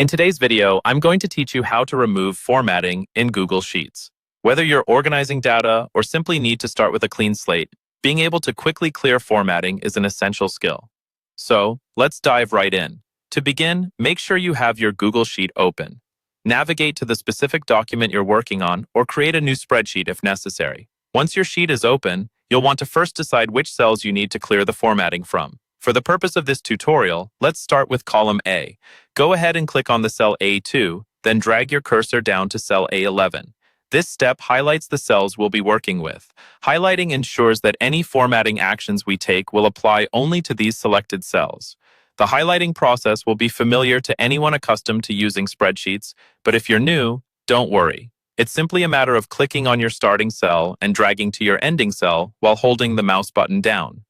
In today's video, I'm going to teach you how to remove formatting in Google Sheets. Whether you're organizing data or simply need to start with a clean slate, being able to quickly clear formatting is an essential skill. So, let's dive right in. To begin, make sure you have your Google Sheet open. Navigate to the specific document you're working on or create a new spreadsheet if necessary. Once your sheet is open, you'll want to first decide which cells you need to clear the formatting from. For the purpose of this tutorial, let's start with column A. Go ahead and click on the cell A2, then drag your cursor down to cell A11. This step highlights the cells we'll be working with. Highlighting ensures that any formatting actions we take will apply only to these selected cells. The highlighting process will be familiar to anyone accustomed to using spreadsheets, but if you're new, don't worry. It's simply a matter of clicking on your starting cell and dragging to your ending cell while holding the mouse button down.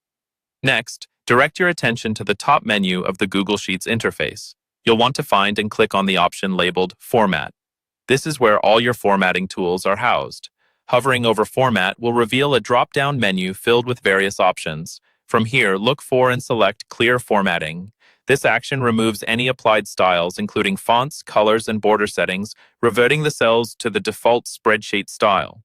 Next, direct your attention to the top menu of the Google Sheets interface. You'll want to find and click on the option labeled Format. This is where all your formatting tools are housed. Hovering over Format will reveal a drop-down menu filled with various options. From here, look for and select Clear Formatting. This action removes any applied styles, including fonts, colors, and border settings, reverting the cells to the default spreadsheet style.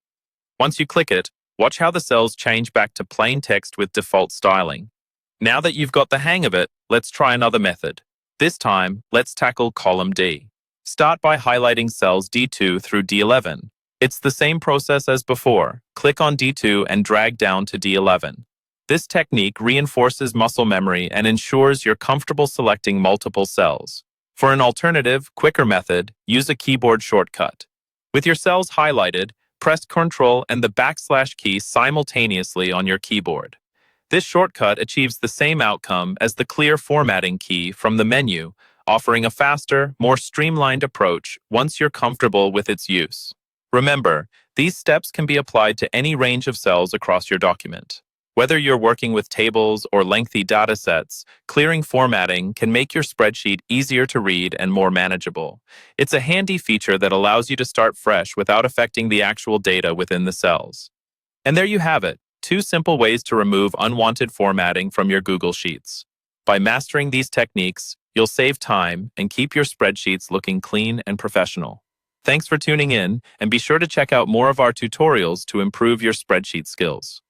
Once you click it, watch how the cells change back to plain text with default styling. Now that you've got the hang of it, let's try another method. This time, let's tackle column D. Start by highlighting cells D2 through D11. It's the same process as before. Click on D2 and drag down to D11. This technique reinforces muscle memory and ensures you're comfortable selecting multiple cells. For an alternative, quicker method, use a keyboard shortcut. With your cells highlighted, press Ctrl and the # key simultaneously on your keyboard. This shortcut achieves the same outcome as the clear formatting key from the menu, offering a faster, more streamlined approach once you're comfortable with its use. Remember, these steps can be applied to any range of cells across your document. Whether you're working with tables or lengthy data sets, clearing formatting can make your spreadsheet easier to read and more manageable. It's a handy feature that allows you to start fresh without affecting the actual data within the cells. And there you have it, 2 simple ways to remove unwanted formatting from your Google Sheets. By mastering these techniques, you'll save time and keep your spreadsheets looking clean and professional. Thanks for tuning in, and be sure to check out more of our tutorials to improve your spreadsheet skills.